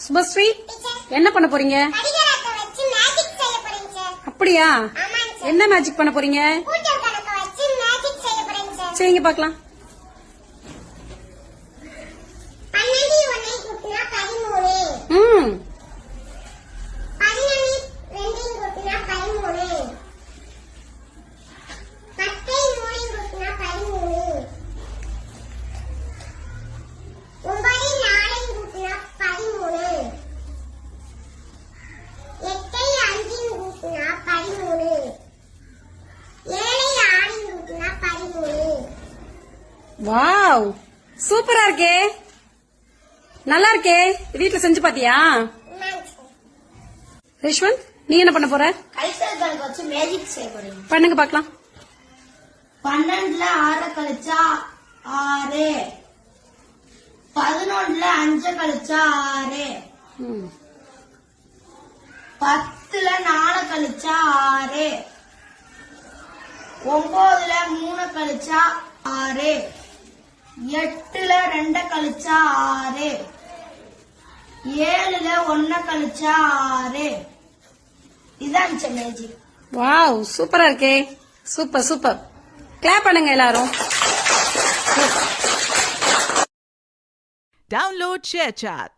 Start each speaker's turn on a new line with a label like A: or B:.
A: சுபஸ்ரீ என்ன பண்ண போறீங்க? அப்படியா? என்ன மேஜிக் பண்ண போறீங்க? செய்யுங்க பார்க்கலாம். ம் வாவ், சூப்பரா இருக்கே, நல்லா இருக்கே. வீட்டுல செஞ்சு பாத்தியா? ரிஷ்வந்த், நீ என்ன பண்ண போற?
B: வச்சு மேஜிக் செய்ய போறீங்க.
A: பண்ணுங்க பாக்கலாம்.
B: 12ல 6 கழிச்சா 6, 11ல 5 கழிச்சா 6, 10ல 4 கழிச்சா 6, 9ல 3 கழிச்சா 6, 8ல 2 கழிச்சா 6, 7ல 1 கழிச்சா 6. இதான் மேஜிக்.
A: வாவ், சூப்பரா இருக்கே. Super super. கிளாப் பண்ணுங்க எல்லாரும்.
C: Download ShareChat.